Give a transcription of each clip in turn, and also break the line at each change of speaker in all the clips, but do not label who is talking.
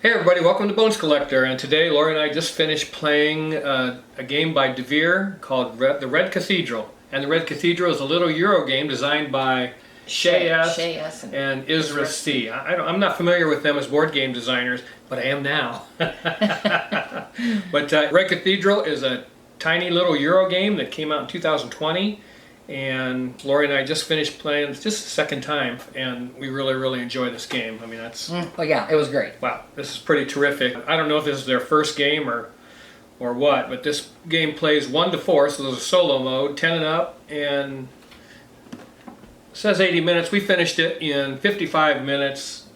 Hey everybody, welcome to Bones Collector, and today Lori and I just finished playing a game by DeVere called The Red Cathedral. And The Red Cathedral is a little Euro game designed by Shay S. and Isra C. I'm not familiar with them as board game designers, but I am now. But Red Cathedral is a tiny little Euro game that came out in 2020. And Lori and I just finished playing just the second time, and we really enjoy this game. I mean, that's...
Oh yeah, it was great.
Wow, this is pretty terrific. I don't know if this is their first game or what, but this game plays 1 to 4, so there's a solo mode, 10 and up, and it says 80 minutes. We finished it in 55 minutes,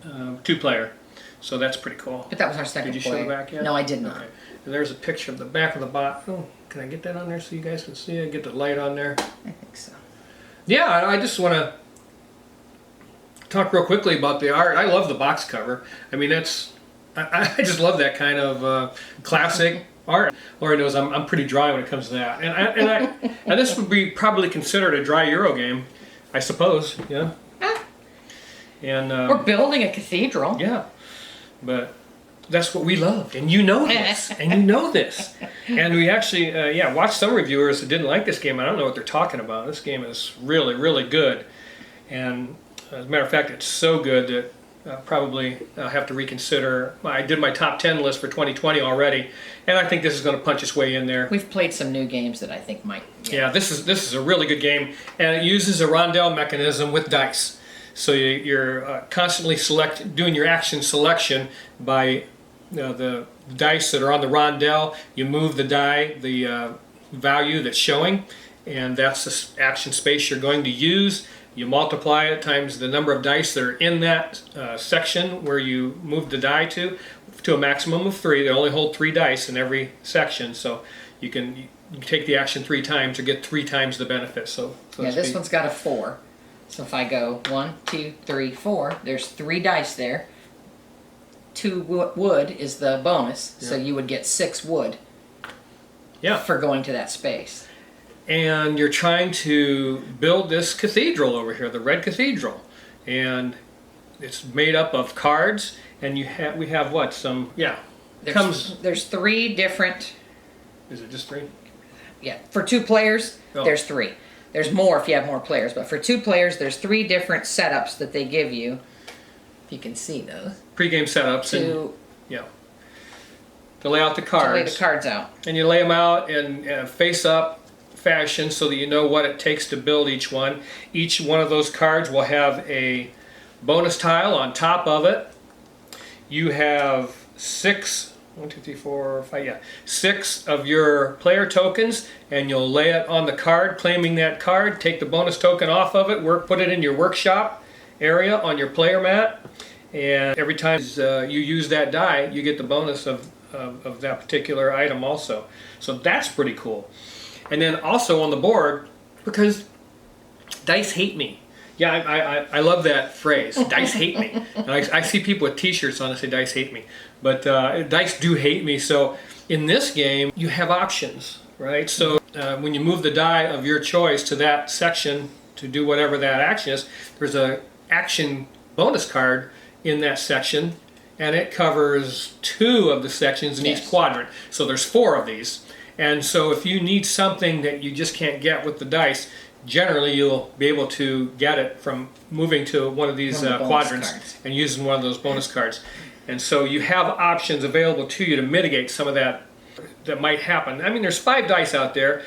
2-player. So that's pretty cool.
But that was our second
Did you show the back yet?
No, I did not.
Okay. And there's a picture of the back of the box. Oh, can I get that on there so you guys can see it? Get the light on there.
I think so.
Yeah, I just want to talk real quickly about the art. I love the box cover. I mean, I just love that kind of classic art. Lori knows I'm pretty dry when it comes to that. And this would be probably considered a dry Euro game, I suppose. Yeah. And
we're building a cathedral.
Yeah, but that's what we loved, and you know this, and you know this. And we actually, watched some reviewers that didn't like this game. I don't know what they're talking about. This game is really good, and as a matter of fact, it's so good that probably have to reconsider. I did my top 10 list for 2020 already, and I think this is going to punch its way in there.
We've played some new games that I think might.
Yeah, this is a really good game, and it uses a rondel mechanism with dice. So you're constantly doing your action selection by the dice that are on the rondel. You move the die, the value that's showing, and that's the action space you're going to use. You multiply it times the number of dice that are in that section where you move the die to a maximum of 3. They only hold 3 dice in every section, so you can take the action 3 times or get 3 times the benefit. So
yeah, this one's got a 4. So if I go 1, 2, 3, 4, there's 3 dice there. 2 wood is the bonus, so you would get 6 wood.
Yeah.
For going to that space.
And you're trying to build this cathedral over here, the Red Cathedral, and it's made up of cards. And we have what, some
There's 3 different.
Is it just 3?
Yeah, for 2 players, there's 3. There's more if you have more players, but for 2 players, there's 3 different setups that they give you. If you can see those.
Pre-game setups to lay out the cards.
To lay the cards out.
And you lay them out in face-up fashion so that you know what it takes to build each one. Each one of those cards will have a bonus tile on top of it. You have 6 of your player tokens, and you'll lay it on the card, claiming that card, take the bonus token off of it, put it in your workshop area on your player mat, and every time you use that die, you get the bonus of that particular item also. So that's pretty cool. And then also on the board, because dice hate me. Yeah, I love that phrase, dice hate me. And I see people with t-shirts on that say dice hate me. But dice do hate me. So in this game, you have options, right? So when you move the die of your choice to that section to do whatever that action is, there's a action bonus card in that section, and it covers 2 of the sections in each quadrant. So there's 4 of these. And so if you need something that you just can't get with the dice, generally you'll be able to get it from moving to one of these quadrants and using one of those bonus cards. And so you have options available to you to mitigate some of that might happen. I mean, there's 5 dice out there,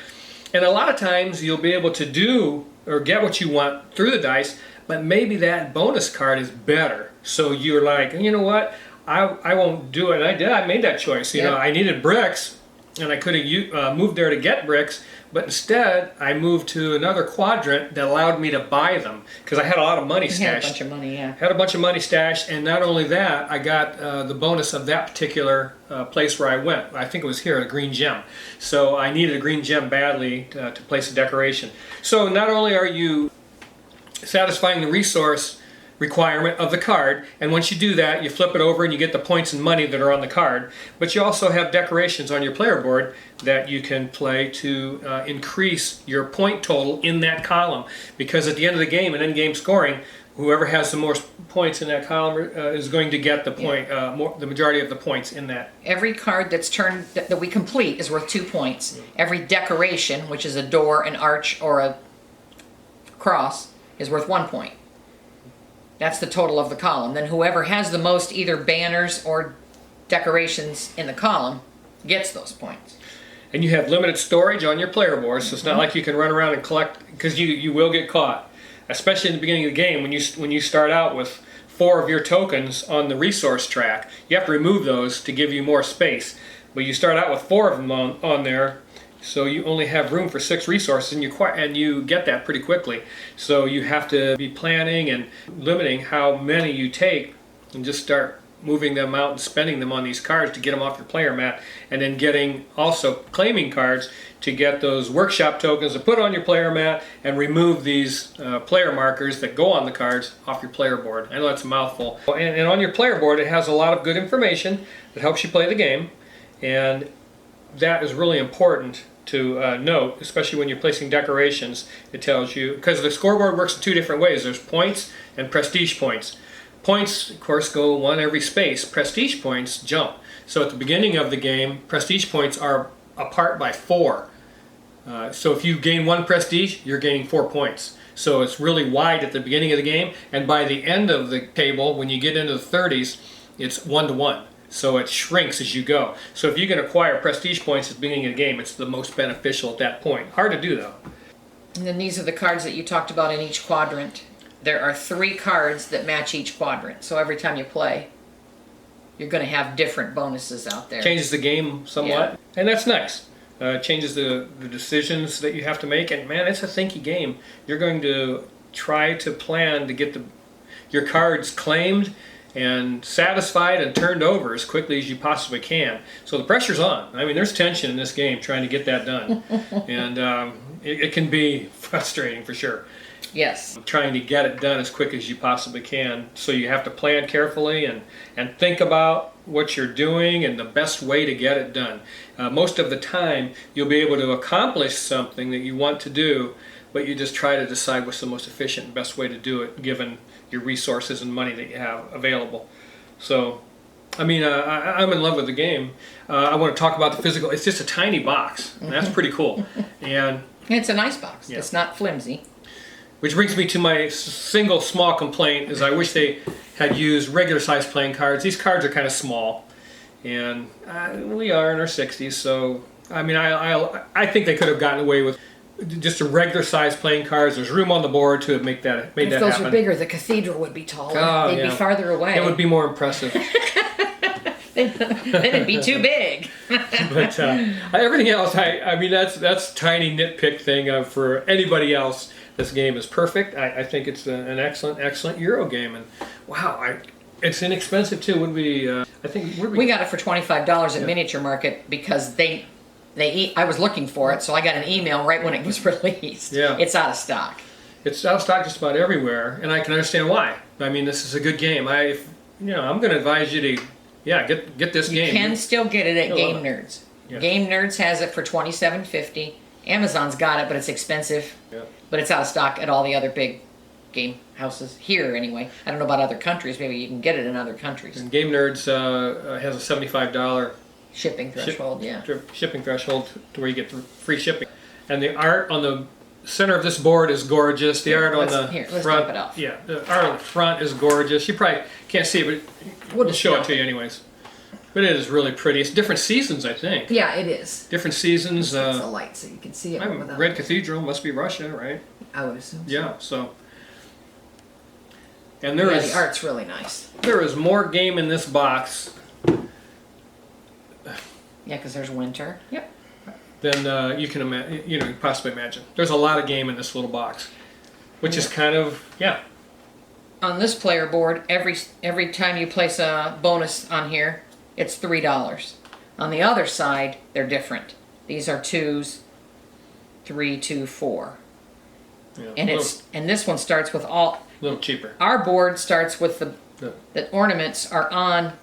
and a lot of times you'll be able to do or get what you want through the dice, but maybe that bonus card is better. So you're like, you know what, I won't do it. And I made that choice. You know, I needed bricks, and I could have moved there to get bricks, but instead I moved to another quadrant that allowed me to buy them because I had a lot of money stashed.
Had a bunch of money, yeah.
Had a bunch of money stashed, and not only that, I got the bonus of that particular place where I went. I think it was here, a green gem. So I needed a green gem badly to place a decoration. So not only are you satisfying the resource requirement of the card, and once you do that, you flip it over and you get the points and money that are on the card. But you also have decorations on your player board that you can play to increase your point total in that column, because at the end of the game, in end-game scoring, whoever has the most points in that column is going to get the point, the majority of the points in that.
Every card that's turned that we complete is worth 2 points. Every decoration, which is a door, an arch, or a cross, is worth 1 point. That's the total of the column. Then whoever has the most either banners or decorations in the column gets those points.
And you have limited storage on your player board, so it's not like you can run around and collect, because you will get caught. Especially in the beginning of the game, when you start out with 4 of your tokens on the resource track, you have to remove those to give you more space. But you start out with 4 of them on there, so you only have room for 6 resources, and you get that pretty quickly. So you have to be planning and limiting how many you take, and just start moving them out and spending them on these cards to get them off your player mat, and then also claiming cards to get those workshop tokens to put on your player mat and remove these player markers that go on the cards off your player board. I know that's a mouthful. And on your player board, it has a lot of good information that helps you play the game, and that is really important to note, especially when you're placing decorations. It tells you, because the scoreboard works in 2 different ways. There's points and prestige points. Points, of course, go 1 every space. Prestige points jump. So at the beginning of the game, prestige points are apart by 4. So if you gain 1 prestige, you're gaining 4 points. So it's really wide at the beginning of the game, and by the end of the table, when you get into the 30s, it's 1 to 1. So it shrinks as you go. So if you can acquire prestige points at the beginning of the game, it's the most beneficial at that point. Hard to do, though.
And then these are the cards that you talked about in each quadrant. There are 3 cards that match each quadrant. So every time you play, you're going to have different bonuses out there.
Changes the game somewhat, and that's nice. Changes the decisions that you have to make, and man, it's a thinky game. You're going to try to plan to get your cards claimed and satisfied and turned over as quickly as you possibly can. So the pressure's on. I mean, there's tension in this game trying to get that done, and it can be frustrating for sure.
Yes.
Trying to get it done as quick as you possibly can. So you have to plan carefully and think about what you're doing and the best way to get it done. Most of the time, you'll be able to accomplish something that you want to do, but you just try to decide what's the most efficient and best way to do it, given your resources and money that you have available. So, I mean, I'm in love with the game. I want to talk about the physical. It's just a tiny box, and that's pretty cool. And
it's a nice box.
Yeah.
It's not flimsy.
Which brings me to my single small complaint, is I wish they had used regular size playing cards. These cards are kind of small, and we are in our 60s, so I mean, I think they could have gotten away with just a regular size playing cards. There's room on the board to make that happen.
If those were bigger, the cathedral would be taller.
Oh,
They'd be farther away.
It would be more impressive.
Then it'd be too big.
But everything else, I mean, that's a tiny nitpick thing. For anybody else, this game is perfect. I think it's an excellent Euro game, and wow, it's inexpensive too. I think
we got it for $25 at Miniature Market because I was looking for it, so I got an email right when it was released.
Yeah.
It's out of stock.
It's out of stock just about everywhere, and I can understand why. I mean, this is a good game. I'm going to advise you to, get this game.
You can still get it at Game Nerds.
Yeah.
Game Nerds has it for $27.50. Amazon's got it, but it's expensive.
Yeah.
But it's out of stock at all the other big game houses here anyway. I don't know about other countries. Maybe you can get it in other countries.
And Game Nerds has a $75
shipping threshold.
shipping threshold to where you get free shipping. And the art on the center of this board is gorgeous. The art on the
let's
front,
dump it off.
Yeah, the art on the front is gorgeous. You probably can't see it, but we'll show it to you anyways. But it is really pretty. It's different seasons, I think.
Yeah, it is.
Different seasons.
It's a light, so you can see it. Without
Red Cathedral must be Russia, right?
I would assume. So.
Yeah. So. And
the art's really nice.
There is more game in this box.
Yeah, because there's winter. Yep.
Than you can possibly imagine. There's a lot of game in this little box, which is kind of
On this player board, every time you place a bonus on here, it's $3. On the other side, they're different. These are 2s, 3, 2, 4.
Yeah.
And this one starts with all.
A little cheaper.
Our board starts with
Yeah.
the ornaments are on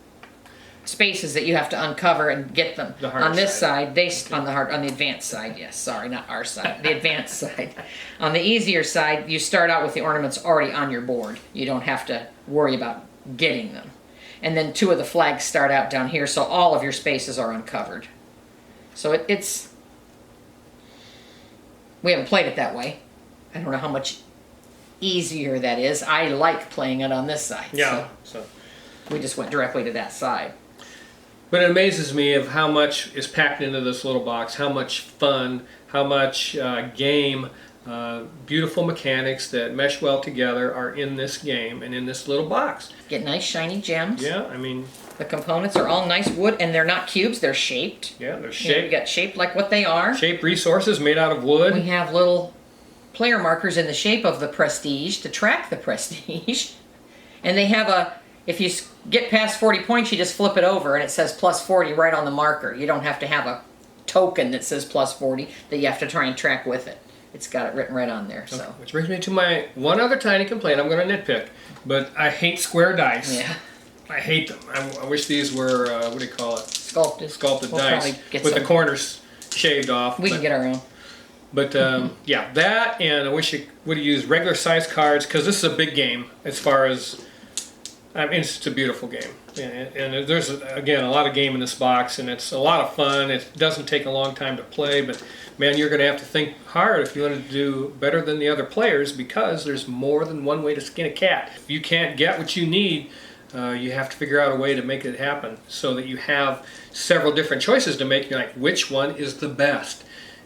spaces that you have to uncover and get them.
The hard
On this
side.
side, on the advanced side, yes, sorry, not our side, the advanced side. On the easier side, you start out with the ornaments already on your board. You don't have to worry about getting them. And then 2 of the flags start out down here, so all of your spaces are uncovered. So it's, we haven't played it that way. I don't know how much easier that is. I like playing it on this side.
Yeah.
So we just went directly to that side.
But it amazes me of how much is packed into this little box, how much fun, how much game, beautiful mechanics that mesh well together are in this game and in this little box.
Get nice shiny gems.
Yeah, I mean,
The components are all nice wood, and they're not cubes, they're shaped.
yeah, they're
You know,
shaped.
you got shaped like what they are.
Shaped resources made out of wood.
We have little player markers in the shape of the prestige to track the prestige. And they have a, if you get past 40 points, you just flip it over and it says plus 40 right on the marker. You don't have to have a token that says plus 40 that you have to try and track with it. It's got it written right on there. So.
Which brings me to my one other tiny complaint. I'm going to nitpick, but I hate square dice.
Yeah.
I hate them. I wish these were, what do you call it?
Sculpted.
Sculpted
We'll
dice
probably get
with the
some.
corners shaved off.
We can get our own.
But yeah, that, and I wish it would have used regular size cards, because this is a big game as far as, I mean, it's just a beautiful game. And there's, again, a lot of game in this box, and it's a lot of fun. It doesn't take a long time to play, but man, you're going to have to think hard if you want to do better than the other players, because there's more than one way to skin a cat. If you can't get what you need, you have to figure out a way to make it happen so that you have several different choices to make. You're like, which one is the best?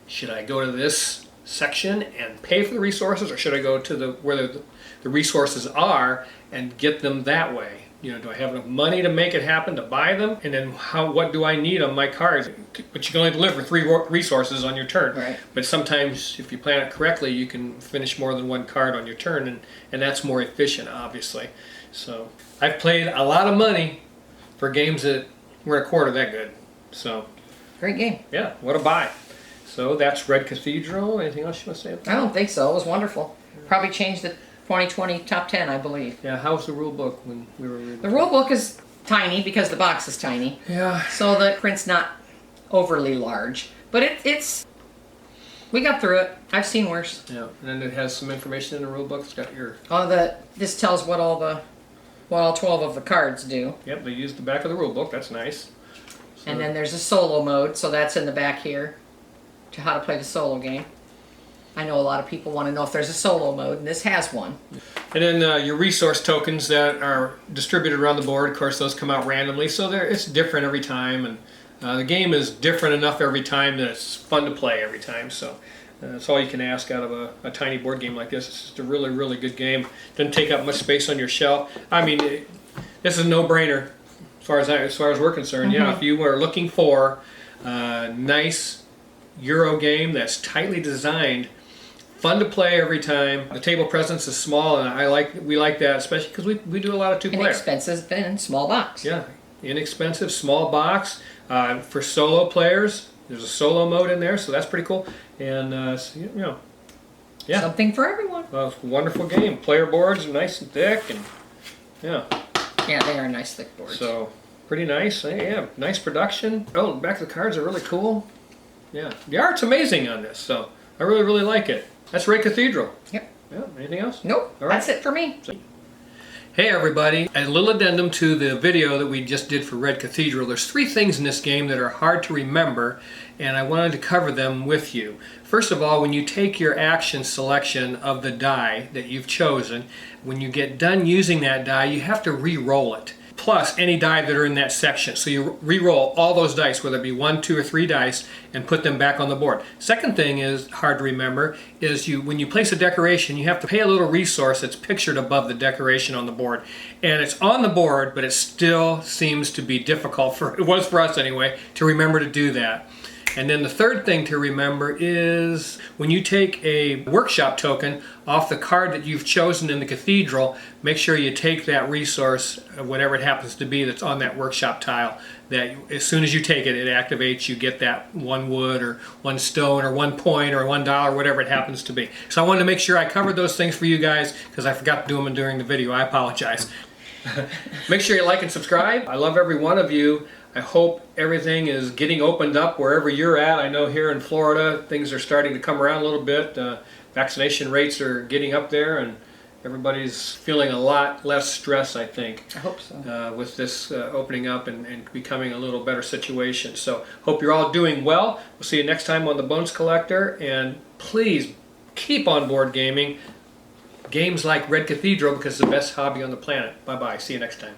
Should I go to this section and pay for the resources, or should I go to where the resources are and get them that way? You know, do I have enough money to make it happen, to buy them? And then what do I need on my cards? But you can only deliver 3 resources on your turn.
Right.
But sometimes, if you plan it correctly, you can finish more than one card on your turn, and that's more efficient, obviously. So I've played a lot of money for games that were a quarter that good. So
Great game.
yeah, what a buy. So that's Red Cathedral. Anything else you want to say about that?
I don't think so. It was wonderful. Probably changed the 2020 top 10, I believe.
Yeah, how was the rule book when we were reading?
The rule book is tiny because the box is tiny.
Yeah.
So the print's not overly large. But it's we got through it. I've seen worse.
Yeah, and then it has some information in the rule book. It's got your...
This tells what all 12 of the cards do.
Yep, they used the back of the rule book. That's nice. So,
And then there's a solo mode, so that's in the back here to how to play the solo game. I know a lot of people want to know if there's a solo mode, and this has one.
And then your resource tokens that are distributed around the board, of course, those come out randomly, so it's different every time, and the game is different enough every time that it's fun to play every time. So that's all you can ask out of a tiny board game like this. It's just a really, really good game. Doesn't take up much space on your shelf. I mean, this is a no-brainer as far as we're concerned.
Mm-hmm.
Yeah, if you were looking for a nice Euro game that's tightly designed, fun to play every time. The table presence is small, and we like that, especially because we do a lot of 2-player.
Inexpensive and small box.
Yeah, inexpensive, small box. For solo players, there's a solo mode in there, so that's pretty cool. And so, you know, yeah,
Something for everyone.
it's a wonderful game. Player boards are nice and thick, and yeah,
Yeah, they are nice thick boards.
so pretty nice. Yeah, nice production. Oh, the back of the cards are really cool. Yeah, the art's amazing on this, so I really, really like it. That's Red Cathedral.
Yep.
Yeah, anything else?
Nope.
All right.
That's it for me.
Hey everybody, a little addendum to the video that we just did for Red Cathedral. There's 3 things in this game that are hard to remember, and I wanted to cover them with you. First of all, when you take your action selection of the die that you've chosen, when you get done using that die, you have to re-roll it. Plus any die that are in that section. So you re-roll all those dice, whether it be 1, 2, or 3 dice, and put them back on the board. Second thing is hard to remember is when you place a decoration, you have to pay a little resource that's pictured above the decoration on the board. And it's on the board, but it still seems to be difficult, it was for us anyway, to remember to do that. And then the third thing to remember is when you take a workshop token off the card that you've chosen in the Cathedral, make sure you take that resource, whatever it happens to be that's on that workshop tile, that as soon as you take it, it activates, you get that 1 wood or 1 stone or 1 point or $1, whatever it happens to be. So I wanted to make sure I covered those things for you guys because I forgot to do them during the video. I apologize. Make sure you like and subscribe. I love every one of you. I hope everything is getting opened up wherever you're at. I know here in Florida things are starting to come around a little bit. Vaccination rates are getting up there and everybody's feeling a lot less stress, I think.
I hope so.
With this opening up and becoming a little better situation. So hope you're all doing well. We'll see you next time on The Bones Collector, and please keep on board gaming. Games like Red Cathedral, because it's the best hobby on the planet. Bye-bye. See you next time.